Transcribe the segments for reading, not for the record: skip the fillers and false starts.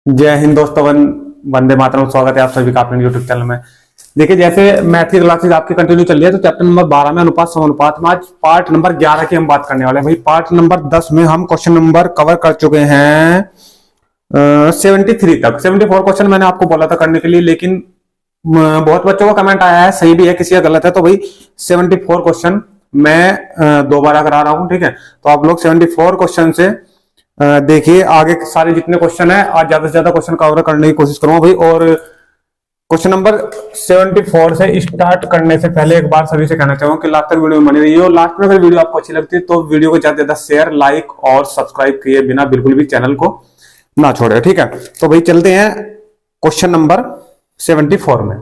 जय हिंद दोस्तों, वंदे मातरम। स्वागत है आप सभी का अपने यूट्यूब चैनल में। देखिए, जैसे मैथ की क्लासेस आपकी कंटिन्यू चल रही है, तो चैप्टर नंबर 12 में अनुपात समानुपात में आज पार्ट नंबर 11 की हम बात करने वाले हैं। भाई, पार्ट नंबर 10 में हम क्वेश्चन नंबर कवर कर चुके हैं 73 तक। 74 क्वेश्चन मैंने आपको बोला था करने के लिए, लेकिन बहुत बच्चों का कमेंट आया है, सही भी है, किसी का गलत है। तो भाई 74 क्वेश्चन मैं दोबारा करा रहा हूं, ठीक है। तो आप लोग 74 क्वेश्चन से देखिए आगे सारे जितने क्वेश्चन है, आज ज्यादा से ज्यादा क्वेश्चन कवर करने की कोशिश करूंगा भाई। और क्वेश्चन नंबर 74 से स्टार्ट करने से पहले एक बार सभी से कहना चाहूंगा कि लास्ट तक वीडियो में बनी रही है, और लास्ट में अगर वीडियो आपको अच्छी लगती है तो वीडियो को ज्यादा से ज्यादा शेयर, लाइक और सब्सक्राइब किए बिना बिल्कुल भी चैनल को ना छोड़े, ठीक है। तो भाई चलते हैं क्वेश्चन नंबर 74 में।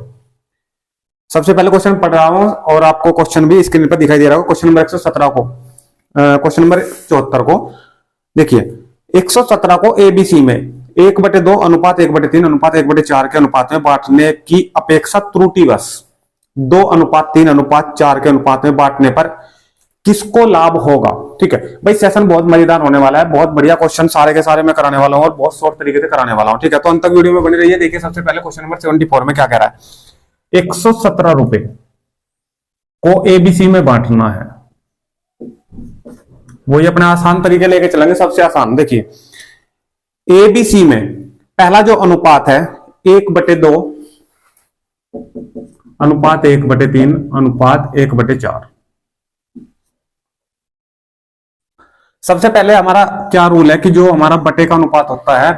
सबसे पहले क्वेश्चन पढ़ रहा हूं और आपको क्वेश्चन भी स्क्रीन पर दिखाई दे रहा होगा। क्वेश्चन नंबर 117 को, क्वेश्चन नंबर 74 को देखिए। 117 को एबीसी में 1/2 अनुपात 1/3 अनुपात 1/4 के अनुपात में बांटने की अपेक्षा त्रुटिवश 2 अनुपात 3 अनुपात 4 के अनुपात में बांटने पर किसको लाभ होगा, ठीक है। भाई सेशन बहुत मजेदार होने वाला है, बहुत बढ़िया क्वेश्चन सारे के सारे मैं कराने वाला हूं और बहुत शॉर्ट तरीके से कराने वाला हूं, ठीक है। तो अंत तक वीडियो में बनी रहिए। देखिए, सबसे पहले क्वेश्चन नंबर 74 में क्या कह रहा है। 117 रुपए को एबीसी में बांटना है। वही अपने आसान तरीके लेके चलेंगे, सबसे आसान। देखिए, एबीसी में पहला जो अनुपात है 1/2 अनुपात 1/3 अनुपात 1/4। सबसे पहले हमारा क्या रूल है कि जो हमारा बटे का अनुपात होता है,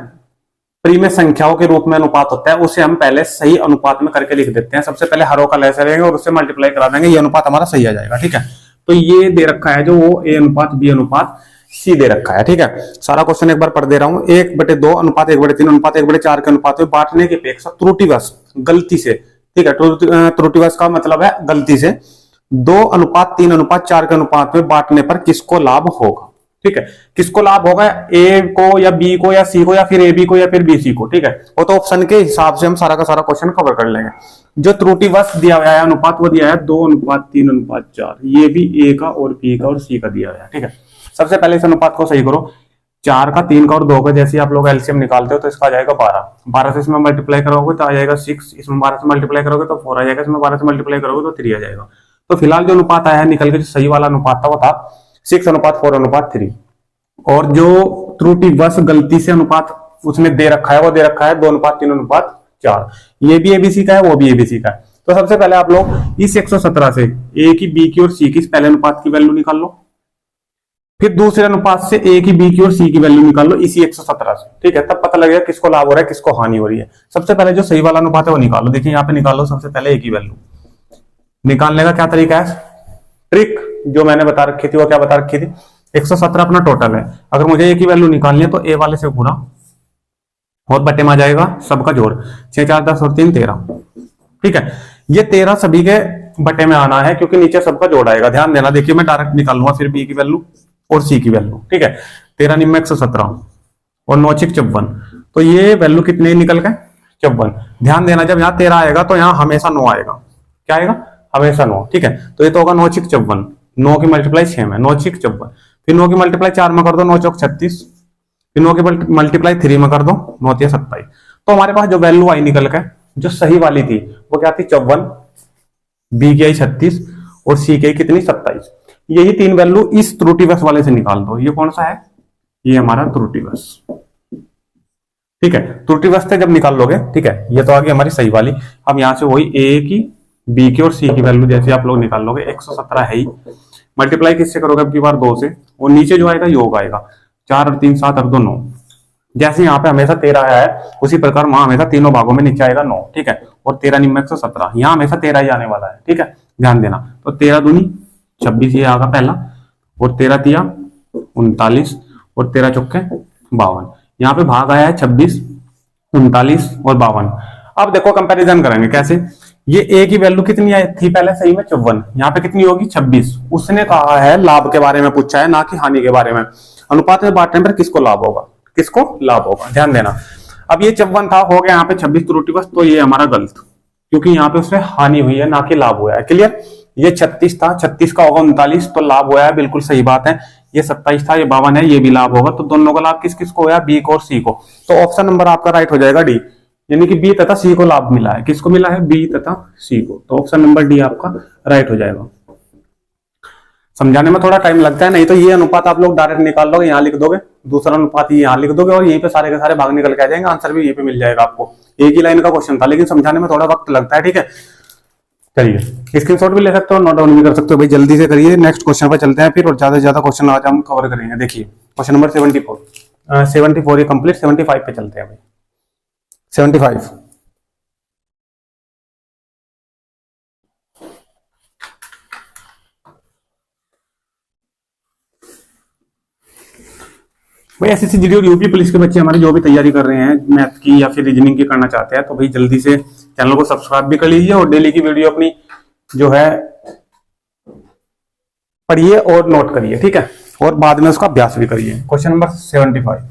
प्रीमेय संख्याओं के रूप में अनुपात होता है, उसे हम पहले सही अनुपात में करके लिख देते हैं। सबसे पहले हरों का लेस लेंगे और उससे मल्टीप्लाई करा देंगे, ये अनुपात हमारा सही आ जाएगा, ठीक है। तो ये दे रखा है जो वो ए अनुपात बी अनुपात सी दे रखा है, ठीक है। सारा क्वेश्चन एक बार पढ़ दे रहा हूं। 1/2 अनुपात 1/3 अनुपात 1/4 के अनुपात में बांटने की अपेक्षा त्रुटिवश, गलती से, ठीक है। त्रुटिवश का मतलब है गलती से 2 अनुपात 3 अनुपात 4 के अनुपात में बांटने पर किसको लाभ होगा, ठीक है। किसको लाभ होगा, ए को या बी को या सी को या फिर ए बी को या फिर बी सी को, ठीक है। वो तो ऑप्शन के हिसाब से हम सारा का सारा क्वेश्चन कवर कर लेंगे। जो त्रुटिवश दिया गया है अनुपात, वो दिया है 2 अनुपात 3 अनुपात 4। ये भी ए का और बी का और सी का दिया गया है, ठीक है। सबसे पहले इस अनुपात को सही करो। 4 का 3 का और 2 का, जैसे आप लोग एलसीएम निकालते हो तो इसका आ जाएगा 12। 12 से इसमें मल्टीप्लाई करोगे तो आ जाएगा 6। इसमें 12 से मल्टीप्लाई करोगे तो 4 आ जाएगा। इसमें 12 से मल्टीप्लाई करोगे तो 3 आ जाएगा। तो फिलहाल जो अनुपात आया है निकल के, जो सही वाला अनुपात था वो था 6 अनुपात 4 अनुपात 3। और जो त्रुटिवश गलती से अनुपात उसमें दे रखा है, वो दे रखा है 2 अनुपात 3 अनुपात 4। ये भी एबीसी का है, वो भी एबीसी का है। तो सबसे पहले आप लोग इस 117 से ए की, बी की और सी की पहले अनुपात की वैल्यू निकाल लो। फिर दूसरे अनुपात से ए की, बी की और सी की वैल्यू निकाल लो इसी 117 से, ठीक है। तब पता लगेगा किसको लाभ हो रहा है किसको हानि हो रही है। सबसे पहले जो सही वाला अनुपात है वो निकालो। देखिए यहाँ पे निकालो। सबसे पहले ए की वैल्यू निकालने का क्या तरीका है, ट्रिक जो मैंने बता रखी थी, वो क्या बता रखी थी। 117 अपना टोटल है। अगर मुझे ए की वैल्यू निकालनी है तो ए वाले से पूरा और बटे में आ जाएगा सबका जोड़। 6 4 10 और 3 13, ठीक है। ये 13 सभी के बटे में आना है क्योंकि नीचे सबका जोड़ आएगा। ध्यान देना। देखिए मैं डायरेक्ट निकाल लूंगा फिर बी की वैल्यू और सी की वैल्यू, ठीक है। 13 निम्न 117 और 9 6 54। तो ये वैल्यू कितने निकल गए, 54। ध्यान देना, जब यहाँ 13 आएगा तो यहाँ हमेशा 9 आएगा। क्या आएगा, हमेशा 9, ठीक है। तो ये तो होगा 9 6 54। 9 की मल्टीप्लाई 6 में 9 6 54। फिर 9 की मल्टीप्लाई 4 में कर दो 9 चौक 36। फिर 9 की मल्टीप्लाई 3 में कर दो 9 3 27। तो हमारे पास जो वैल्यू आई निकल के, जो सही वाली थी वो क्या थी, 54, बी की आई 36 और सी की कितनी, 27। यही 3 वैल्यू इस त्रुटिवश वाले से निकाल दो। ये कौन सा है, ये हमारा त्रुटिवश, ठीक है। त्रुटिवश से जब निकाल लोगे, ठीक है, ये तो आ गई हमारी सही वाली। अब यहां से वही ए की, बी की और सी की वैल्यू जैसे आप लोग निकाल लोगे। 117 है ही, मल्टीप्लाई किससे करोगे अब की बार, 2 से, और नीचे जो आएगा योग आएगा। 4 और 3 7 और 2 9। जैसे यहाँ पे हमेशा 13 आया है उसी प्रकार वहां हमेशा तीनों भागों में नीचे आएगा 9, ठीक है। और 13 निम्न 117, यहाँ हमेशा 13 ही आने वाला है, ठीक है। ध्यान देना। तो 13 दूनी 26 ये आगा पहला, और 13 तिया 39 और 13 चौके 52। यहाँ पे भाग आया है 26, 39 और 52। अब देखो कंपैरिजन करेंगे कैसे। ये ए की वैल्यू कितनी आई थी पहले, सही में 54। यहाँ पे कितनी होगी, 26। उसने कहा है लाभ के बारे में पूछा है, ना कि हानि के बारे में। अनुपात में बांटने पर किसको लाभ होगा, किसको लाभ होगा, ध्यान देना। अब ये 54 था, हो गया यहाँ पे 26 त्रुटिवश, तो ये हमारा गलत, क्योंकि यहाँ पे उसमें हानि हुई है ना कि लाभ हुआ है। क्लियर। ये 36 था, 36 का होगा 39, तो लाभ हुआ है, बिल्कुल सही बात है। ये 27 था, ये 52 है, ये भी लाभ होगा। तो दोनों का लाभ किस किस को होया, बी को और सी को। तो ऑप्शन नंबर आपका राइट हो जाएगा डी, यानी कि बी तथा सी को लाभ मिला है। किसको मिला है, बी तथा सी को। तो ऑप्शन नंबर डी आपका राइट हो जाएगा। समझाने में थोड़ा टाइम लगता है, नहीं तो ये अनुपात आप लोग डायरेक्ट निकाल लोगे, यहाँ लिख दोगे, दूसरा अनुपात यहाँ लिख दोगे और यहीं पे सारे के सारे भाग निकल के आ जाएंगे, आंसर भी यहीं पे मिल जाएगा आपको। एक ही लाइन का क्वेश्चन था, लेकिन समझाने में थोड़ा वक्त लगता है, ठीक है। चलिए, स्क्रीनशॉट भी ले सकते हो, नोट डाउन भी कर सकते हो भाई, जल्दी से करिए। नेक्स्ट क्वेश्चन पर चलते हैं फिर, और ज्यादा से ज्यादा क्वेश्चन आज हम कवर करेंगे। देखिए क्वेश्चन नंबर 74 ये कंप्लीट, 75 पे चलते हैं भाई। 75 भाई, एसएससी जीडी और यूपी पुलिस के बच्चे हमारे जो भी तैयारी कर रहे हैं मैथ की या फिर रीजनिंग की करना चाहते हैं, तो भाई जल्दी से चैनल को सब्सक्राइब भी कर लीजिए और डेली की वीडियो अपनी जो है पढ़िए और नोट करिए, ठीक है, और बाद में उसका अभ्यास भी करिए। क्वेश्चन नंबर 75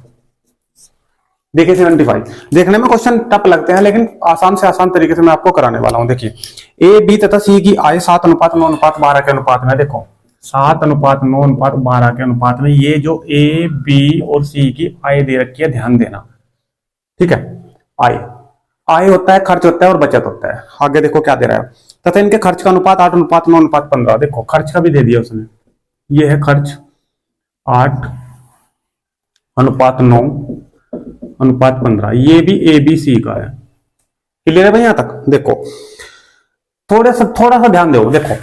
देखिए। 75 देखने में क्वेश्चन टफ लगते हैं, लेकिन आसान से आसान तरीके से मैं आपको कराने वाला हूं। देखिए, ए बी तथा सी की आय 7:9:12 के अनुपात में, देखो 7:9:12 के अनुपात में ये जो ए बी और सी की आय दे रखी है, ध्यान देना, ठीक है। आय होता है, खर्च होता है और बचत होता है। आगे देखो क्या दे रहा है, तथा इनके खर्च का अनुपात 8:9:15। देखो खर्च का भी दे दिया उसने, ये है खर्च 8:9:15, ये भी ए बी सी का है। क्लियर है भाई यहां तक? देखो थोड़ा सा ध्यान दो। देखो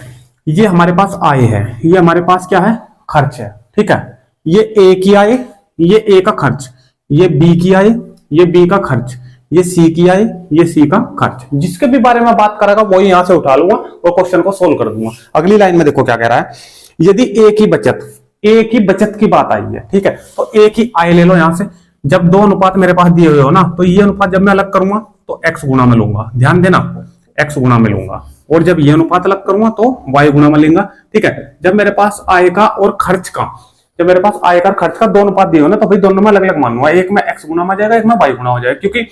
ये हमारे पास आय है, ये हमारे पास क्या है, खर्च है, ठीक है। ये ए की आय, ये ए का खर्च, ये बी की आय, ये बी का खर्च, ये सी की आय, ये सी का खर्च। जिसके भी बारे में बात करेगा वही यहां से उठा लूंगा और क्वेश्चन को सोल्व कर दूंगा। अगली लाइन में देखो क्या कह रहा है, यदि ए की बचत की बात आई है, ठीक है, तो ए की आय ले लो यहां से। जब दो अनुपात मेरे पास दिए हुए हो ना, तो ये अनुपात जब मैं अलग करूंगा तो x गुना में लूंगा, ध्यान देना, x गुना में लूंगा, और जब ये अनुपात अलग करूंगा तो y गुना में लेंगे, ठीक है। जब मेरे पास आय का और खर्च का दो अनुपात दिए हो ना, तो भाई दोनों में अलग अलग मानूंगा, एक में x गुना में जाएगा, एक में y गुना हो जाएगा, क्योंकि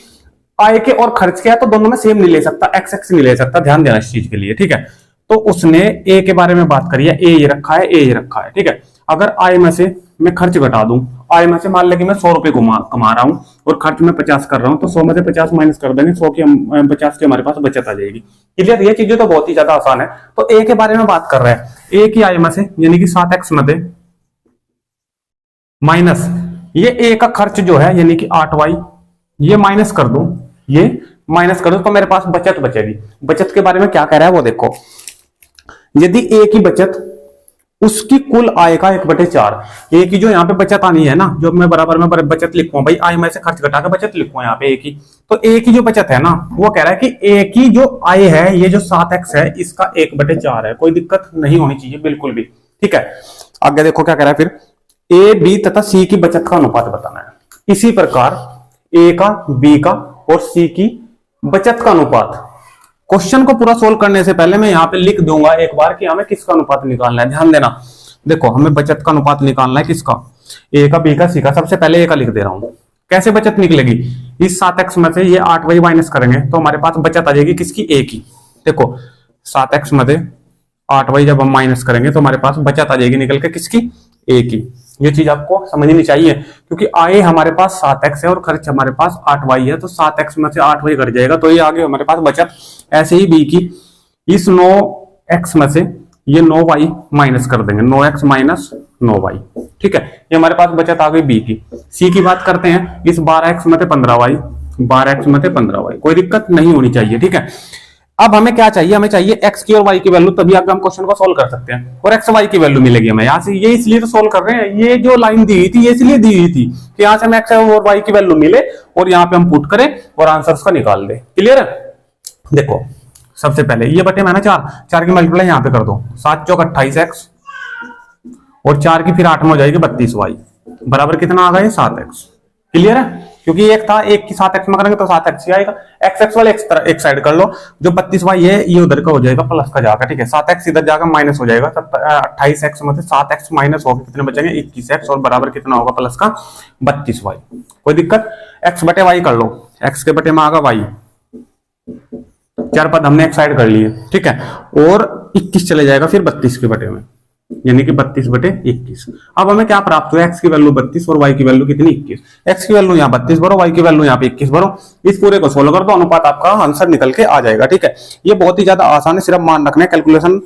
आय के और खर्च के है तो दोनों में सेम नहीं ले सकता, x नहीं ले सकता, ध्यान देना इस चीज के लिए, ठीक है। तो उसने ए के बारे में बात करी है, ए ये रखा है, ए ये रखा है, ठीक है। अगर आय में से मैं खर्च घटा दूं, आय में से मान ले कि मैं 100 रुपए कमा रहा हूं और खर्च में 50 कर रहा हूं, तो 100 में से 50 माइनस कर देंगे, 50 की हमारे पास बचत आ जाएगी। क्लियर? ये चीजें तो बहुत ही ज्यादा आसान है। तो ए के बारे में बात कर रहा है, ए की आय में से यानी कि 7x में माइनस ये ए का खर्च जो है यानी कि 8y, ये माइनस कर दो, ये माइनस कर दो, तो मेरे पास बचत बचेगी। बचत के बारे में क्या कह रहा है वो देखो, यदि ए की बचत उसकी कुल आय का 1/4, ए की जो यहाँ पे बचत आनी है ना, जो मैं बराबर में बचत लिखूंगा भाई, आय में से खर्च घटा के बचत लिखूंगा यहाँ पे ए की, तो ए की जो बचत है ना, वो कह रहा है कि ए की जो आय है, ये जो 7x है, इसका 1/4 है। कोई दिक्कत नहीं होनी चाहिए बिल्कुल भी, ठीक है। आगे देखो क्या कह रहा है फिर, ए बी तथा सी की बचत का अनुपात बताना है। इसी प्रकार ए का, बी का और सी की बचत का अनुपात, क्वेश्चन को पूरा सोल्व करने से पहले मैं यहाँ पे लिख दूंगा एक बार कि हमें किसका अनुपात निकालना है। ध्यान देना, देखो हमें बचत का अनुपात निकालना है किसका, ए का, बी का, सी का। सबसे पहले ए का लिख दे रहा हूं। कैसे बचत निकलेगी, इस 7x में से ये 8y माइनस करेंगे तो हमारे पास बचत आ जाएगी किसकी, ए की। देखो 7x में से 8y जब हम माइनस करेंगे तो हमारे पास बचत आ जाएगी निकल के किसकी, ए की। ये चीज आपको समझनी चाहिए, क्योंकि आय हमारे पास 7x है और खर्च हमारे पास 8y है, तो 7x में से 8y घट जाएगा तो ये आगे हमारे पास बचत। ऐसे ही बी की, इस 9x में से ये 9y माइनस कर देंगे, 9x माइनस 9y, ठीक है, ये हमारे पास बचत आ गई बी की। सी की बात करते हैं, इस 12x में से 15y, 12x में से 15y, कोई दिक्कत नहीं होनी चाहिए, ठीक है। अब हमें क्या चाहिए, हमें चाहिए x की और y की वैल्यू, तभी आप हम क्वेश्चन को सोल्व कर सकते हैं, और x y की वैल्यू मिलेगी हमें यहाँ से। ये इसलिए तो सोल्व कर रहे हैं, ये जो लाइन दी हुई थी ये इसलिए दी हुई थी कि यहाँ से हमें x और y की वैल्यू मिले और यहाँ पे हम पुट करें और आंसर्स का निकाल दे। क्लियर है? देखो सबसे पहले ये बटे में ना 4 की मल्टीप्लाई यहाँ पे कर दो, 7 चौक 28x और 4 की फिर 8 में हो जाएगी 32y, बराबर कितना आ गया, 7x। क्लियर है? क्योंकि एक था, एक की 7x में करेंगे तो 7x ही आएगा। x वाले एक साइड कर लो, जो 32y है ये उधर का हो जाएगा प्लस का जाकर, ठीक है। 7x इधर जाकर माइनस हो जाएगा, तब 28x में से 7x माइनस होकर कितने बचेंगे, 21x, और बराबर कितना होगा प्लस का 32y। कोई दिक्कत? x बटे y कर लो, x के बटे में आगा y, 4 पद हमने एक साइड कर लिए, ठीक है, और 21 चले जाएगा फिर 32 के बटे में, यानी कि 32/21। अब हमें क्या प्राप्त हुआ, एक्स की वैल्यू 32 और वाई की वैल्यू कितनी 21। एक्स की वैल्यू यहाँ 32 भरो, वाई की वैल्यू यहाँ पे 21 भरो, इस पूरे को सोल्व कर दो, अनुपात आपका आंसर निकल के आ जाएगा। ठीक है, ये बहुत ही ज्यादा आसान है, सिर्फ मान रखना है, कैलकुलेशन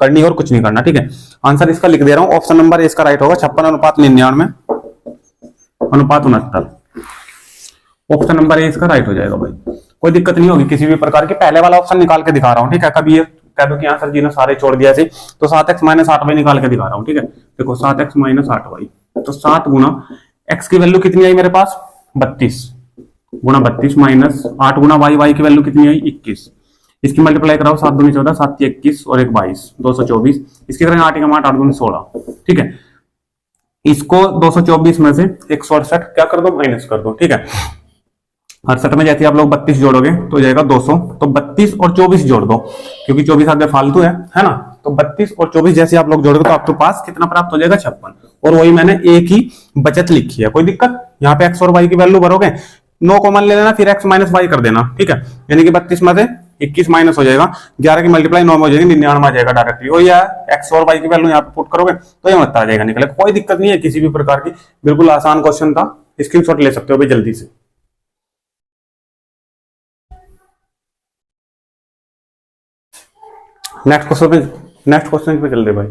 करनी है और कुछ नहीं करना। ठीक है, आंसर इसका लिख दे रहा हूं, ऑप्शन नंबर इसका राइट होगा 56:99:69। ऑप्शन नंबर ए इसका राइट हो जाएगा भाई, कोई दिक्कत नहीं होगी किसी भी प्रकार की। पहले वाला ऑप्शन निकाल के दिखा रहा हूँ। ठीक है, कभी ये कह दो कि यहाँ सर जी ने सारे छोड़ दिया ऐसे, तो 7x - 8y निकाल के दिखा रहा हूँ। ठीक है, देखो 7x - 8y, तो 7 गुना x की वैल्यू कितनी आई मेरे पास 32 गुना 32 माइनस 8 गुना y की वैल्यू कितनी आई 21। इसकी मल्टीप्लाई कराओ, 7 दूनी 14, 7 की 21 और 1 22, 224। इसकी करेंगे 8 - 8, 8 दूनी 16। ठीक है, इसको 224 में से 168 क्या कर दो, माइनस कर दो। ठीक है, 68 में जैसे आप लोग 32 जोड़ोगे तो हो जाएगा 200, तो 32 और 24 जोड़ दो, क्योंकि 24 आगे फालतू है ना। तो 32 और 24 जैसे आप लोग जोड़ोगे तो आपके पास कितना प्राप्त हो जाएगा 56। और वही मैंने एक ही बचत लिखी है, कोई दिक्कत। यहाँ पे एक्स और वाई की वैल्यू भरोगे, 9 कॉमन ले लेना, फिर एक्स माइनस वाई कर देना। ठीक है, यानी कि 32 में से 21 माइनस हो जाएगा, 11 की मल्टीप्लाई 9 में हो जाएगी, 99 आ जाएगा डायरेक्टली। और यह एक्स और वाई की वैल्यू यहाँ पे पुट करोगे तो ये मत आ जाएगा निकले, कोई दिक्कत नहीं है किसी भी प्रकार की, बिल्कुल आसान क्वेश्चन था, स्क्रीनशॉट ले सकते हो भाई जल्दी से। नेक्स्ट क्वेश्चन पे चल रहे भाई,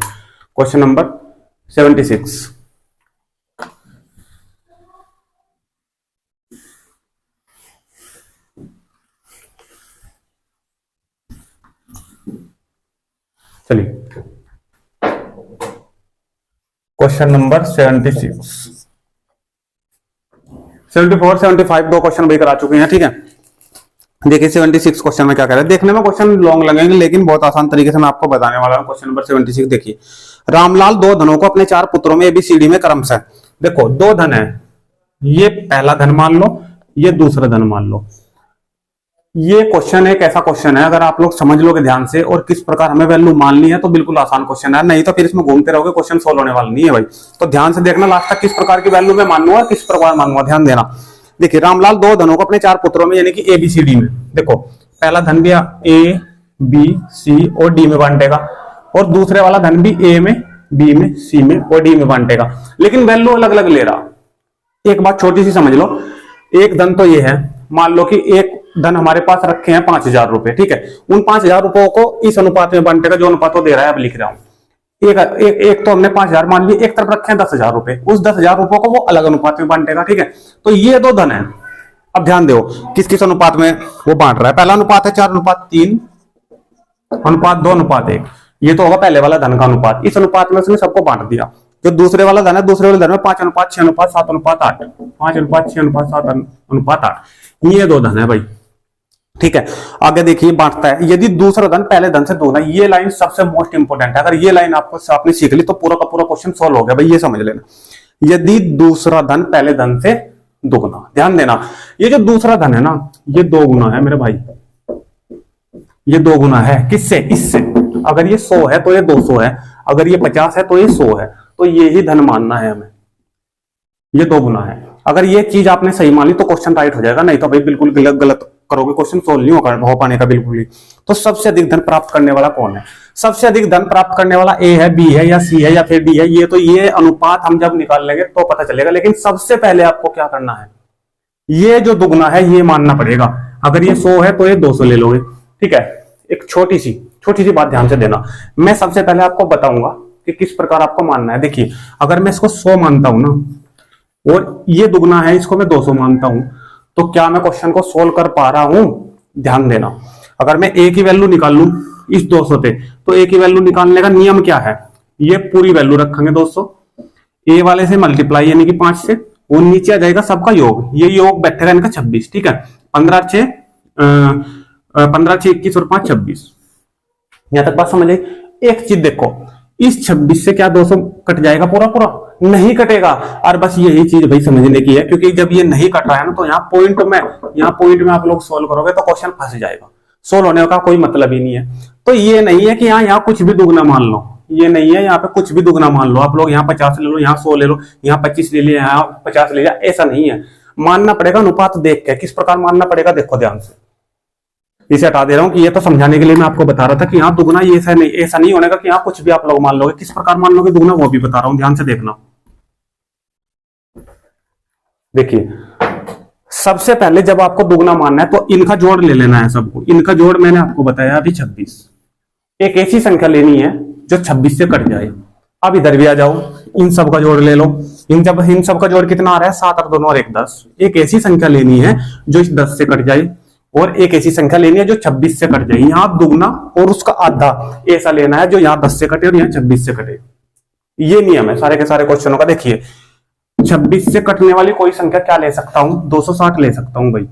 क्वेश्चन नंबर 76। चलिए, क्वेश्चन नंबर 76, 74, 75 दो क्वेश्चन भाई करा चुके हैं। ठीक है, देखिए 76 क्वेश्चन में क्या कह रहा है, देखने में क्वेश्चन लॉन्ग लगेंगे लेकिन बहुत आसान तरीके से मैं आपको बताने वाला हूं। क्वेश्चन नंबर 76 देखिए, रामलाल दो धनों को अपने 4 पुत्रों में एबीसीडी में क्रमशः, देखो 2 धन है, ये पहला धन मान लो, ये दूसरा धन मान लो। ये क्वेश्चन एक ऐसा क्वेश्चन है, अगर आप लोग समझ लोगे ध्यान से और किस प्रकार हमें वैल्यू माननी है तो बिल्कुल आसान क्वेश्चन है, नहीं तो फिर इसमें घूमते रहोगे, क्वेश्चन सोल्व होने वाला नहीं है भाई। तो ध्यान से देखना लास्ट तक किस प्रकार की वैल्यू में मानूंगा, किस प्रकार मानूंगा, ध्यान देना। देखिए, रामलाल 2 धनों को अपने 4 पुत्रों में यानी कि एबीसीडी में, देखो पहला धन भी ए बी सी और डी में बांटेगा, और दूसरे वाला धन भी ए में बी में सी में और डी में बांटेगा, लेकिन वैल्यू अलग अलग ले रहा। एक बात छोटी सी समझ लो, एक धन तो ये है, मान लो कि एक धन हमारे पास रखे हैं 5000 रुपए। ठीक है, उन 5000 रुपयों को इस अनुपात में बांटेगा, जो अनुपात वो दे रहा है अब लिख रहा हूं। एक तो हमने 5000 मान लिए, एक तरफ रखे हैं 10,000 रुपए, उस 10,000 रुपयों को वो अलग अनुपात में बांटेगा। ठीक है, तो ये 2 धन है। अब ध्यान दो किस किस अनुपात में वो बांट रहा है। पहला अनुपात है 4:3, अनुपात 2:1, ये तो होगा पहले वाला धन का अनुपात। इस अनुपात में उसने सबको बांट दिया। जो दूसरे वाला धन है, दूसरे वाले धन में 5:6:7:8, 5:6:7:8, ये 2 धन है भाई। ठीक है, आगे देखिए बांटता है, यदि दूसरा धन पहले धन से दोगुना, ये लाइन सबसे मोस्ट इंपोर्टेंट है, अगर ये लाइन आपने सीख ली तो पूरा का पूरा क्वेश्चन सोल्व हो गया भाई, ये समझ लेना। यदि दूसरा धन पहले धन से दोगुना, ध्यान देना, ये जो दूसरा धन है ना, ये 2 गुना है मेरे भाई, ये 2 गुना है किससे, इससे। अगर ये 100 है तो ये 200 है, अगर ये 50 है तो ये 100 है, तो ये ही धन मानना है हमें, ये 2 गुना है। अगर ये चीज आपने सही मान ली तो क्वेश्चन राइट हो जाएगा, नहीं तो भाई बिल्कुल गलत करोगे, क्वेश्चन सोल्व नहीं हो पाने का बिल्कुल ही। तो सबसे अधिक धन प्राप्त करने वाला कौन है, सबसे अधिक धन प्राप्त करने वाला ए है, बी है या सी है या फिर डी है, ये तो ये अनुपात हम जब निकाल लेंगे तो पता चलेगा। लेकिन सबसे पहले आपको क्या करना है, ये जो दुगुना है ये मानना पड़ेगा। अगर ये 100 है तो ये 200 ले लोगे। ठीक है, एक छोटी सी बात ध्यान से देना, मैं सबसे पहले आपको बताऊंगा कि किस प्रकार आपको मानना है। देखिए, अगर मैं इसको 100 मानता हूं ना, और ये दुगुना है, इसको मैं 200 मानता हूं, तो क्या मैं क्वेश्चन को सोल्व कर पा रहा हूं, ध्यान देना। अगर मैं ए की वैल्यू निकाल लूं इस 200 से, तो ए की वैल्यू निकालने का नियम क्या है, ये पूरी वैल्यू रखेंगे 200, ए वाले से मल्टीप्लाई यानी कि 5 से, वो नीचे आ जाएगा सबका योग, ये योग बैठेगा इनका 26। ठीक है, 15 6 21 और 5 26। यहां तक बात समझ आई। एक चीज देखो, इस 26 से क्या 200 कट जाएगा पूरा पूरा, नहीं कटेगा। और बस यही चीज भाई समझने की है, क्योंकि जब ये नहीं कट रहा है ना, तो यहाँ पॉइंट में आप लोग सोल्व करोगे तो क्वेश्चन फंस जाएगा, सोल्व होने का कोई मतलब ही नहीं है। तो ये नहीं है कि यहाँ कुछ भी दुगना मान लो, ये नहीं है यहाँ पे कुछ भी दुगना मान लो, आप लोग यहाँ 50 ले लो, यहाँ 100 ले लो, यहाँ 25 ले लिया, यहाँ 50 ले लिया, ऐसा नहीं है। मानना पड़ेगा अनुपात देख के, किस प्रकार मानना पड़ेगा देखो ध्यान से। इसे हटा दे रहा हूं कि ये तो समझाने के लिए मैं आपको बता रहा था कि यहाँ दुगना ये ऐसा नहीं होने का कि यहाँ कुछ भी आप लोग मान लोगे। किस प्रकार मान लोगे दुगना वो भी बता रहा हूं, ध्यान से देखना। देखिए सबसे पहले जब आपको दुगना मानना है तो इनका जोड़ ले लेना है सबको। इनका जोड़ मैंने आपको बताया अभी 26। एक ऐसी संख्या लेनी है जो 26 से कट जाए। अब इधर भी आ जाओ, इन सब का जोड़ ले लो। इन सब का जोड़ कितना आ रहा है, 7 और 2 और 1 10। एक ऐसी संख्या लेनी है जो इस 10 से कट जाए और एक ऐसी संख्या लेनी है जो 26 से कट जाए। यहां दुगना और उसका आधा ऐसा लेना है जो यहां 10 से कटे और यहां 26 से कटे। ये नियम है सारे के सारे क्वेश्चनों का। देखिए 26 से कटने वाली कोई संख्या क्या ले सकता हूं, 260 ले सकता हूं भाई।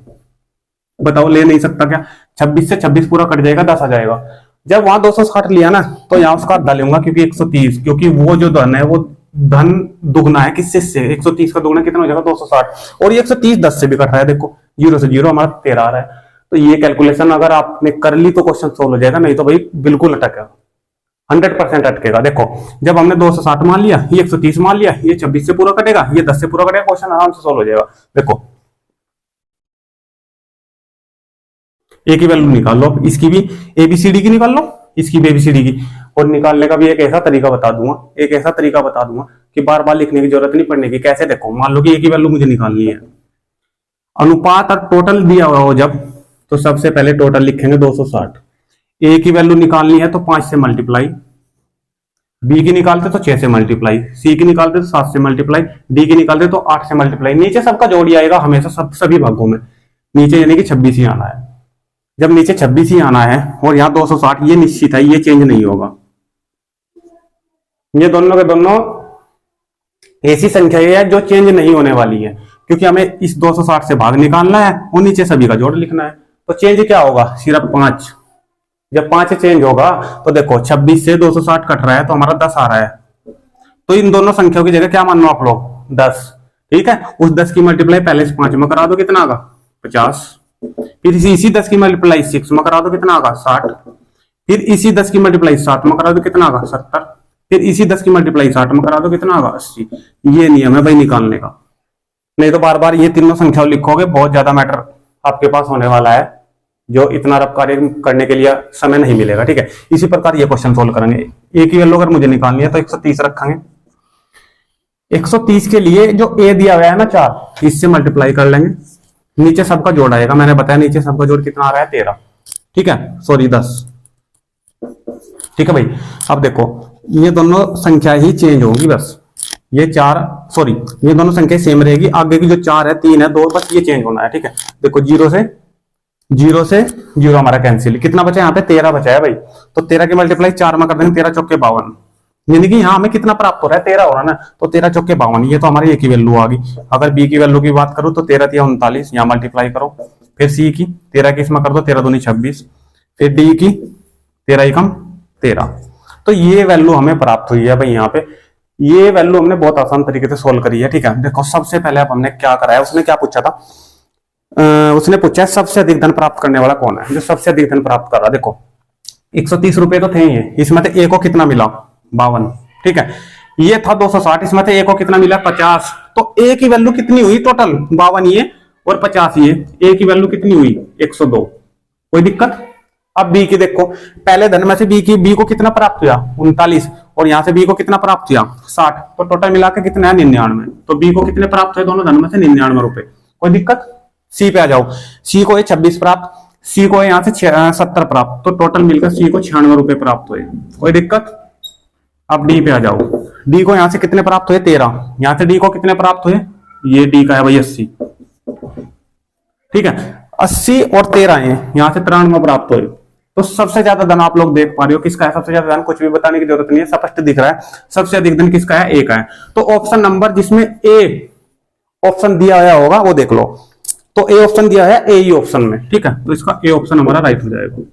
बताओ ले नहीं सकता क्या? 26 से 26 पूरा कट जाएगा, 10 आ जाएगा। जब वहां 260 लिया ना तो यहां उसका आधा लूंगा क्योंकि 130, क्योंकि वो जो धन है वो धन दुगना है किससे से? 130 का दुगना कितना हो जाएगा? 260। और ये 130 10 से भी कट रहा है। देखो 0 से 0 हमारा 13 आ रहा है। तो ये कैलकुलेशन अगर आपने कर ली तो क्वेश्चन सोल्व हो जाएगा, नहीं तो भाई बिल्कुल अटकेगा, 100% अटकेगा। देखो जब हमने 260 मान लिया, ये 130 मान लिया, ये 26 से पूरा कटेगा, ये 10 से पूरा कटेगा, क्वेश्चन आराम से सोल्व हो जाएगा। देखो ए की वैल्यू निकाल लो, इसकी भी एबीसीडी की निकाल लो, इसकी भी एबीसीडी की। और निकालने का भी एक ऐसा तरीका बता दूंगा कि बार बार लिखने की जरूरत नहीं पड़ने की। कैसे? देखो मान लो कि ए की वैल्यू मुझे निकालनी है, अनुपात और टोटल दिया हुआ हो जब, तो सबसे पहले टोटल लिखेंगे 260। ए की वैल्यू निकालनी है तो 5 से मल्टीप्लाई, बी की निकालते तो 6 से मल्टीप्लाई, सी की निकालते तो 7 से मल्टीप्लाई, डी की निकालते तो 8 से मल्टीप्लाई। नीचे सबका जोड़ आएगा हमेशा, सभी भागों में नीचे यानी कि 26 ही आना है। जब नीचे 26 ही आना है और यहाँ 260, ये निश्चित है, ये चेंज नहीं होगा। ये दोनों के दोनों ऐसी संख्या है जो चेंज नहीं होने वाली है, क्योंकि हमें इस 260 से भाग निकालना है और नीचे सभी का जोड़ लिखना है। तो चेंज क्या होगा? सिर्फ 5। जब 5 चेंज होगा तो देखो 26 से 260 कट रहा है तो हमारा 10 आ रहा है। तो इन दोनों संख्याओं की जगह क्या मानो आप लोग? 10। ठीक है, उस 10 की मल्टीप्लाई पहले से 5 में करा दो, कितना आगा? 50। फिर इसी 10 की मल्टीप्लाई 6 में करा दो, कितना आगा? 60। फिर इसी 10 की मल्टीप्लाई 7 में करा दो, कितना आगा? 70। फिर इसी 10 की मल्टीप्लाई 60 में करा दो, कितना आगा? 80। ये नियम है भाई निकालने का। नहीं तो बार बार ये तीनों संख्या लिखोगे, बहुत ज्यादा मैटर आपके पास होने वाला है, जो इतना रफ कार्य करने के लिए समय नहीं मिलेगा। ठीक है, इसी प्रकार ये क्वेश्चन सोल्व करेंगे। ए की वैल्यू अगर मुझे निकालनी है तो 130 रखेंगे। 130 के लिए जो ए दिया हुआ है ना 4, इससे मल्टीप्लाई कर लेंगे, नीचे सबका जोड़ आएगा। मैंने बताया नीचे सबका जोड़ कितना आ रहा है? 13। ठीक है, सॉरी 10। ठीक है भाई, अब देखो ये दोनों संख्या ही चेंज होगी, बस ये 4 सॉरी ये दोनों संख्या सेम रहेगी। आगे की जो 4 है 3 है 2, बस ये चेंज होना है। ठीक है, देखो 0 से 0 हमारा कैंसिल, कितना बचा यहाँ पे? 13 बचा है भाई। तो 13 की मल्टीप्लाई 4 में कर देंगे, 13 चौके 52, यानी कि यहाँ हमें कितना प्राप्त हो रहा है? 13 हो रहा है ना, तो 13 चौके 52, ये तो हमारी ए की वैल्यू आ गई। अगर बी की वैल्यू की बात करूं तो 13 या 39, यहाँ मल्टीप्लाई करो। फिर सी की 13 की इसमें कर दो, 13 दूनी 26। फिर डी की 13 एकम 13। तो ये वैल्यू हमें प्राप्त हुई है भाई। यहाँ पे ये वैल्यू हमने बहुत आसान तरीके से सोल्व करी है। ठीक है, देखो सबसे पहले अब हमने क्या करा है, उसने क्या पूछा था? उसने पूछा है सबसे अधिक धन प्राप्त करने वाला कौन है, जो सबसे अधिक धन प्राप्त कर रहा। देखो 130 रुपए तो थे ही, इसमें से ए को कितना मिला? 52। ठीक है, ये था 260, इसमें से ए को कितना मिला? 50। तो ए की वैल्यू कितनी हुई टोटल? 52 ये और 50 ये। ए की वैल्यू कितनी हुई? 102। कोई दिक्कत? अब बी की देखो, पहले धन में से बी को कितना प्राप्त हुआ? 39। और यहां से बी को कितना प्राप्त हुआ? 60। तो टोटल मिला के कितना है? 99। तो बी को कितने प्राप्त हुए दोनों धन में से? 99 रुपए। कोई दिक्कत? सी पे आ जाओ, सी को 26 प्राप्त, सी को यहां से 70 प्राप्त, तो टोटल मिलकर सी को 96 रुपए प्राप्त हुए। कोई दिक्कत? अब डी पे आ जाओ, डी को यहां से कितने प्राप्त हुए? 13। यहां से डी को कितने प्राप्त हुए? ये डी का है भाई 80। ठीक है, 80 और 13 है, यहां से 93 प्राप्त हुए। तो सबसे ज्यादा धन आप लोग देख पा रहे हो किसका है? सबसे ज्यादा धन कुछ भी बताने की जरूरत नहीं है, स्पष्ट दिख रहा है। सबसे अधिक धन किसका है? ए का है। तो ऑप्शन नंबर जिसमें ए ऑप्शन दिया गया होगा वो देख लो। तो ए ऑप्शन दिया है, ए ही ऑप्शन में। ठीक है, तो इसका ए ऑप्शन हमारा राइट हो जाएगा।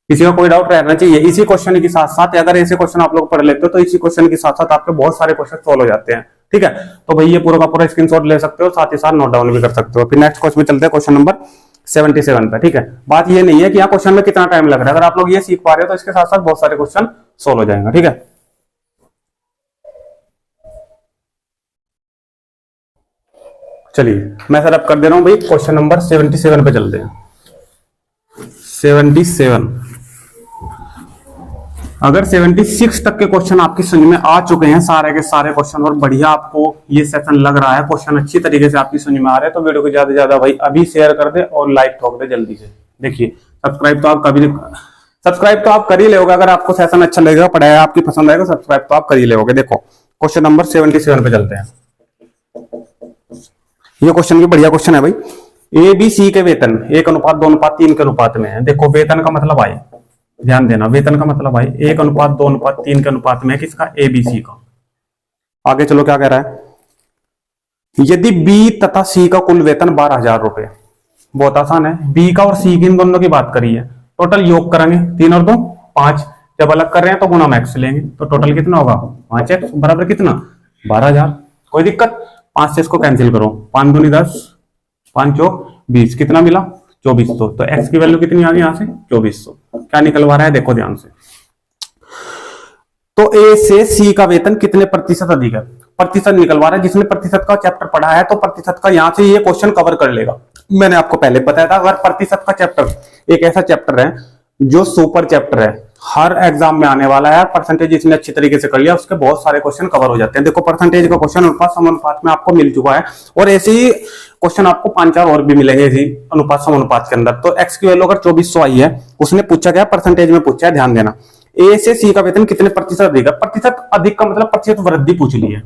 किसी का कोई डाउट रहना चाहिए? इसी क्वेश्चन के साथ साथ अगर ऐसे क्वेश्चन आप लोग पढ़ लेते हो तो इसी क्वेश्चन के साथ साथ आपके बहुत सारे क्वेश्चन सोल्व हो जाते हैं। ठीक है, तो भाई ये पूरा का पूरा स्क्रीनशॉट ले सकते हो, साथ ही साथ नोट डाउन भी कर सकते हो। फिर नेक्स्ट क्वेश्चन में चलते हैं, क्वेश्चन नंबर 77 पे। ठीक है, बात ये नहीं है कि यहाँ क्वेश्चन में कितना टाइम लग रहा है, अगर आप लोग ये सीख पा रहे हो तो इसके साथ साथ बहुत सारे क्वेश्चन सोल्व हो जाएंगे। ठीक है, चलिए मैं सर अब कर दे रहा हूं भाई, क्वेश्चन नंबर 77 पे चलते हैं। 77। अगर 76 तक के क्वेश्चन आपकी समझ में आ चुके हैं, सारे के सारे क्वेश्चन, और बढ़िया आपको ये सेशन लग रहा है, क्वेश्चन अच्छी तरीके से आपकी समझ में आ रहे हैं, तो वीडियो को ज्यादा से ज्यादा भाई अभी शेयर कर दे और लाइक ठोक दे जल्दी से। देखिए सब्सक्राइब तो आप कर ही लोगे, अगर आपको सेशन अच्छा लगेगा, पढ़ाई आपकी पसंद आएगा, सब्सक्राइब तो आप कर ही लोगे। देखो क्वेश्चन नंबर 77 पे चलते हैं। ये क्वेश्चन भी बढ़िया क्वेश्चन है भाई। ए बी सी के वेतन 1:2:3 के अनुपात में है। देखो वेतन का मतलब आए, ध्यान देना, वेतन का मतलब आए 1:2:3 के अनुपात में है किसका, ए बी सी का। आगे चलो क्या कह रहा है, यदि बी तथा सी का कुल वेतन 12,000 रुपए। बहुत आसान है, बी का और सी की इन दोनों की बात करी है, टोटल योग करेंगे, 3 और 2 5, जब अलग कर रहे हैं तो गुना मैक्स लेंगे, तो टोटल कितना होगा 5x बराबर कितना 12,000। कोई दिक्कत, 5 से इसको कैंसिल करो, 5 दूनी 10, 5 चौक 20, कितना मिला 2400। तो x की वैल्यू कितनी आ गई यहां से 2400। क्या निकलवा रहा है देखो ध्यान से, तो ए से सी का वेतन कितने प्रतिशत अधिक है, प्रतिशत निकलवा रहा है। जिसने प्रतिशत का चैप्टर पढ़ा है तो प्रतिशत का यहां से ये क्वेश्चन कवर कर लेगा। मैंने आपको पहले बताया था, अगर प्रतिशत का चैप्टर एक ऐसा चैप्टर है जो सुपर चैप्टर है, हर एग्जाम में आने वाला है, परसेंटेज इसने अच्छी तरीके से कर लिया, उसके बहुत सारे क्वेश्चन कवर हो जाते हैं। देखो परसेंटेज का क्वेश्चन अनुपात समानुपात में आपको मिल चुका है, और ऐसे ही क्वेश्चन आपको 5-4 और भी मिलेंगे इसी अनुपात समानुपात के अंदर। तो एक्स की वैल्यू अगर 2400 आई है, उसने पूछा क्या परसेंटेज में पूछा है, ध्यान देना। ए से सी का वेतन कितने प्रतिशत अधिक है, प्रतिशत अधिक का मतलब प्रतिशत वृद्धि पूछ ली है,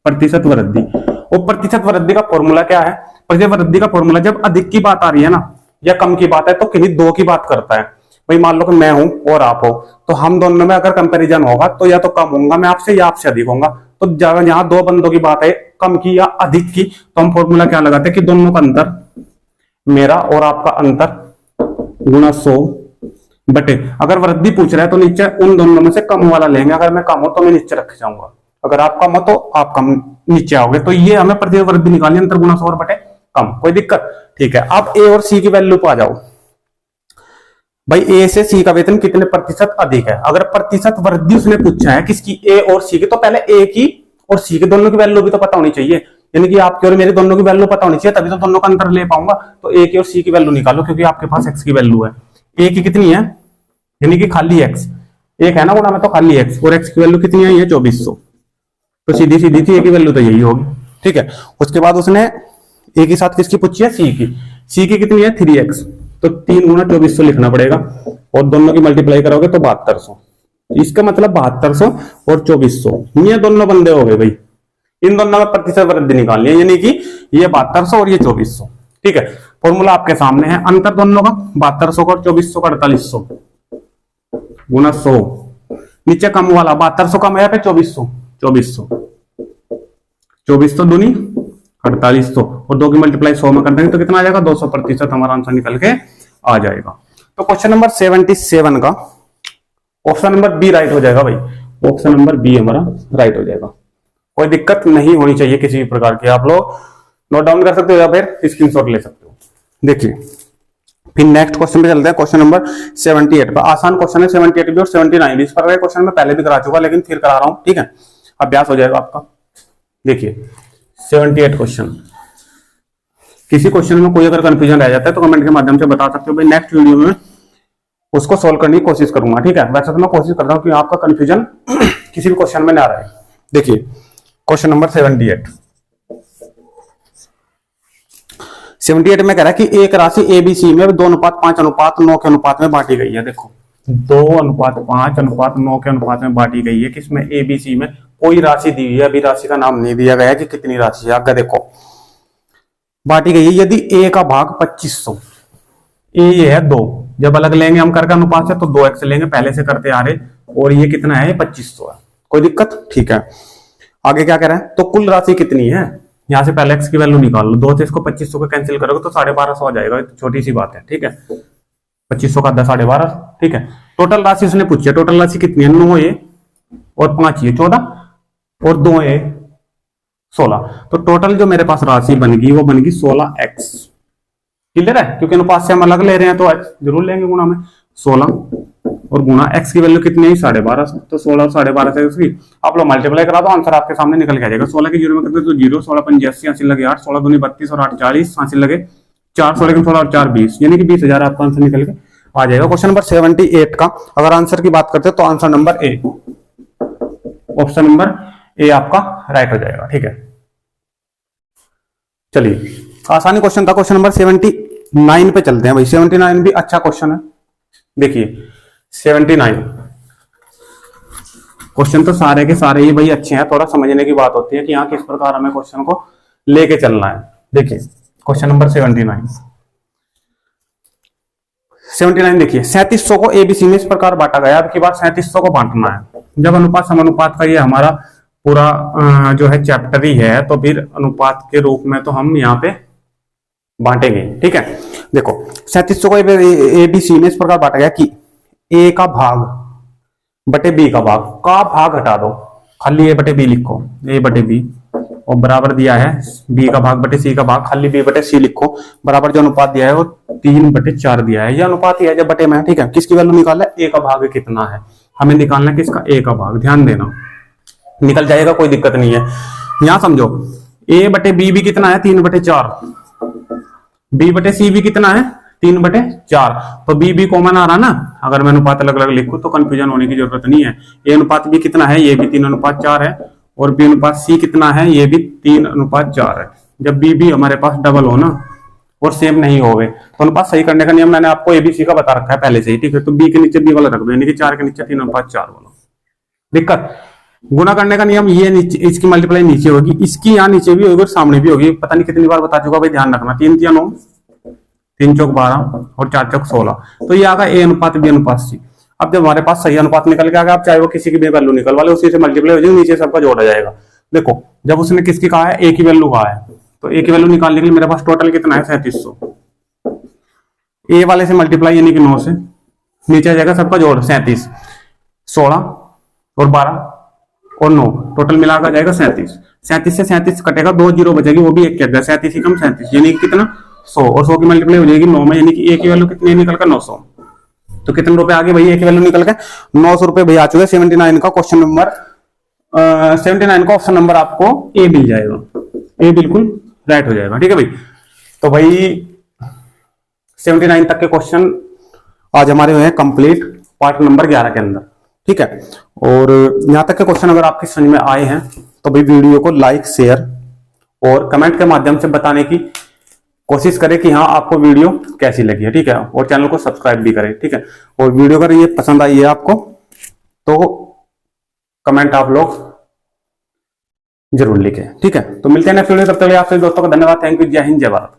प्रतिशत वृद्धि। और प्रतिशत वृद्धि का फॉर्मूला क्या है, प्रतिशत वृद्धि का फॉर्मूला जब अधिक की बात आ रही है ना या कम की बात है तो किन्हीं दो की बात करता है। भाई मान लो कि मैं हूं और आप हो, तो हम दोनों में अगर कंपैरिजन होगा तो या तो कम होगा मैं आपसे या आपसे अधिक होगा। तो जहां दो बंदों की बात है कम की या अधिक की, तो हम फॉर्मूला क्या लगाते हैं कि दोनों का अंतर, मेरा और आपका अंतर गुना 100 बटे, अगर वृद्धि पूछ रहा है तो नीचे उन दोनों में से कम वाला लेंगे, अगर मैं कम हो तो मैं नीचे रख जाऊंगा, अगर आप कम हो तो आप कम नीचे आओगे। तो ये हमें प्रतिशत वृद्धि निकालनी, अंतर गुना 100 बटे कम। कोई दिक्कत, ठीक है। अब ए और सी की वैल्यू पे आ जाओ भाई, ए से सी का वेतन कितने प्रतिशत अधिक है। अगर प्रतिशत वृद्धि उसने पूछा है किसकी, ए और सी की, तो पहले ए की और सी के दोनों की वैल्यू भी तो पता होनी चाहिए, यानी कि आपकी और मेरी दोनों की वैल्यू पता होनी चाहिए, तभी तो दोनों का अंतर ले पाऊंगा। तो ए की और सी की वैल्यू निकालो, क्योंकि आपके पास एक्स की वैल्यू है, ए की कितनी है यानी कि खाली एक्स, एक है ना गुणा में तो खाली एक्स, और एक्स की वैल्यू कितनी आई है 2400, तो सीधी सीधी थी ए की वैल्यू तो यही होगी, ठीक है। उसके बाद उसने ए के साथ किसकी पूछी है, सी की कितनी है 3x, तो 3 गुना 2400 लिखना पड़ेगा, और दोनों की मल्टीप्लाई करोगे तो 7200, इसका मतलब 7200 और 2400, ये दोनों बंदे हो गए भाई। इन दोनों में प्रतिशत वृद्धि निकालनी है, यानी कि ये 7200 और ये 2400, ठीक है। फॉर्मूला आपके सामने है, अंतर दोनों का 7200 का और 2400 का 4800 गुना 100, नीचे कम वाला 7200 कम है पे 2400 दूनी 4800, और 2 की मल्टीप्लाई 100 में कर देंगे तो कितना आ जाएगा 200%, हमारा आंसर निकल के आ जाएगा। तो क्वेश्चन नंबर 77 का ऑप्शन नंबर बी राइट हो जाएगा भाई, ऑप्शन नंबर बी हमारा राइट हो जाएगा। कोई दिक्कत नहीं होनी चाहिए किसी भी प्रकार की, आप लोग नोट डाउन कर सकते हो या फिर स्क्रीनशॉट ले सकते हो। देखिए फिर नेक्स्ट क्वेश्चन पे चलते हैं, क्वेश्चन नंबर 78 पर। आसान क्वेश्चन है 78 भी और 79 भी, इस पर क्वेश्चन मैं पहले भी करा चुका लेकिन फिर करा रहा हूं, ठीक है, अभ्यास हो जाएगा आपका। देखिए 78 क्वेश्चन, किसी क्वेश्चन में कोई अगर कंफ्यूजन रह जाता है तो कमेंट के माध्यम से बता सकते हो भाई, नेक्स्ट वीडियो में उसको सोल्व करने की कोशिश करूंगा, ठीक है। वैसे तो मैं कोशिश करता हूं कि आपका कंफ्यूजन किसी भी क्वेश्चन में ना रहे। देखिए क्वेश्चन नंबर 78 में कह रहा है कि एक राशि एबीसी में 2:5:9 के अनुपात में बांटी गई है। देखो 2:5:9 के अनुपात में बांटी गई है, किसमें एबीसी में। कोई राशि दी हुई है, अभी राशि का नाम नहीं दिया गया है कि कितनी राशि है, आगे देखो बांटी गई है। यदि ए का भाग 2500, ए है 2, जब अलग लेंगे हम करके अनुपात से तो 2x लेंगे, पहले से करते आ रहे, और ये कितना है 2500 है। कोई दिक्कत, ठीक है। आगे क्या कह रहा है, तो कुल राशि कितनी है, यहां से पहले x की वैल्यू निकाल लो, 2 से इसको 2500 को कैंसिल करोगे तो 1250 आ जाएगा, छोटी सी बात है, ठीक है। 2500 का 12.5, ठीक है। टोटल राशि उसने पूछी है, टोटल राशि कितनी है, 9 ए और 5 ये 14 और 2 ए 16, तो टोटल जो मेरे पास राशि बनेगी वो बनेगी 16x। क्लियर है, क्योंकि अनुपात से हम अलग ले रहे हैं तो x जरूर लेंगे गुना में, 16 और गुना x की वैल्यू कितनी है 12.5, तो 16 और 12.5 से उसकी आप लोग मल्टीप्लाई करा दो, आंसर आपके सामने निकल के आ जाएगा। 16 की जीरो में करते तो 0, 16 85 80 लगे 8, 16 दूनी 32 और 8 40, 80 लगे 4 16 16 और 4 20, यानी कि 20,000 आपका आंसर निकल के आ जाएगा। क्वेश्चन नंबर 78 का अगर आंसर की बात करते हैं तो answer number A, option number A आपका राइट हो जाएगा। ठीक है, चलिए आसानी क्वेश्चन था। क्वेश्चन नंबर 79 पे चलते हैं भाई। 79 भी अच्छा क्वेश्चन है। देखिए 79 क्वेश्चन तो सारे के सारे ही भाई अच्छे हैं, थोड़ा समझने की बात होती है कि यहाँ किस प्रकार हमें क्वेश्चन को लेके चलना है। देखिए क्वेश्चन नंबर 79 देखिए 3700 को एबीसी में इस प्रकार बांटा गया। अब की बार 3700 को बांटना है। जब अनुपात समानुपात का ये हमारा पूरा जो है चैप्टर ही है, तो फिर अनुपात के रूप में तो हम यहाँ पे बांटेंगे। ठीक है, देखो 3700 को एबीसी में इस प्रकार बांटा गया कि ए का भाग बटे बी का भाग हटा दो, खाली ए बटे बी लिखो, ए बटे बी, और बराबर दिया है बी का भाग बटे सी का भाग, खाली बी बटे सी लिखो, बराबर जो अनुपात दिया है वो 3/4 दिया है। ये अनुपात ही है जब बटे में। ठीक है, किसकी वैल्यू निकालना है? ए का भाग कितना है, हमें निकालना है किसका? ए का भाग। ध्यान देना, निकल जाएगा, कोई दिक्कत नहीं है। यहां समझो ए बटे बी भी कितना है? 3/4। बी बटे सी भी कितना है? 3/4। तो बी कॉमन आ रहा ना, अगर मैं अनुपात अलग अलग लिखूं तो कंफ्यूजन होने की जरूरत नहीं है। ए अनुपात भी कितना है? ये भी 3/4 है, और बी अनुपात सी कितना है? ये भी 3/4 है। जब बी हमारे पास डबल हो ना और सेम नहीं हो गए तो अनुपात सही करने का नियम मैंने आपको एबीसी का बता रखा है पहले से ही। ठीक है, तो बी के नीचे बी वाला रख दो, यानी कि 4 के नीचे 3/4 वाला। दिक्कत, गुणा करने का नियम ये नीचे, इसकी मल्टीप्लाई नीचे होगी, इसकी यहाँ नीचे भी होगी और सामने भी होगी। पता नहीं कितनी बार बता चुका भाई, ध्यान रखना। 3 3 9, 3 चौक 12 और 4 चौक 16। तो ये आ गया ए अनुपात बी अनुपात सी। अब जब हमारे पास सही अनुपात निकल के आ गया, आप चाहे वो किसी की भी वैल्यू निकलवा ले, उसी से मल्टीप्लाई हो जाएगी, नीचे सबका जोड़ा जाएगा। देखो जब उसने किसकी कहा है? ए की वैल्यू कहा है, तो ए की वैल्यू निकालने के लिए मेरे पास टोटल कितना है? 3700। ए वाले से मल्टीप्लाई यानी कि 9 से, नीचे आ जाएगा सबका जोड़ 37, 16 और 12 और 9, टोटल मिलाकर जाएगा 37। 37 से 37 कटेगा, 2 जीरो बचेगी, वो भी एक कट गया। 37 ही कम 37 यानी कि कितना? 100, और 100 की मल्टीप्लाई हो जाएगी 9 में, यानी कि ए की वैल्यू कितनी निकल कर? 900। तो कितने रुपए आ गए भाई? ए की वैल्यू निकल के 900 रुपए भाई आ चुके। 79 का क्वेश्चन नंबर 79 का ऑप्शन नंबर आपको ए मिल जाएगा। ए बिल्कुल राइट हो जाएगा। ठीक है भाई, तो भाई 79 तक के क्वेश्चन आज हमारे हुए हैं कंप्लीट पार्ट नंबर 11 के अंदर। ठीक है, और यहां तक के क्वेश्चन अगर आपकी समझ में आए हैं तो भाई वीडियो को लाइक शेयर और कमेंट के माध्यम से बताने की कोशिश करें कि हाँ आपको वीडियो कैसी लगी है। ठीक है, और चैनल को सब्सक्राइब भी करें। ठीक है, और वीडियो अगर ये पसंद आई है आपको तो कमेंट आप लोग जरूर लिखें। ठीक है, तो मिलते हैं नेक्स्ट वीडियो, तब तक आपसे दोस्तों का धन्यवाद। थैंक यू, जय हिंद, जय भारत।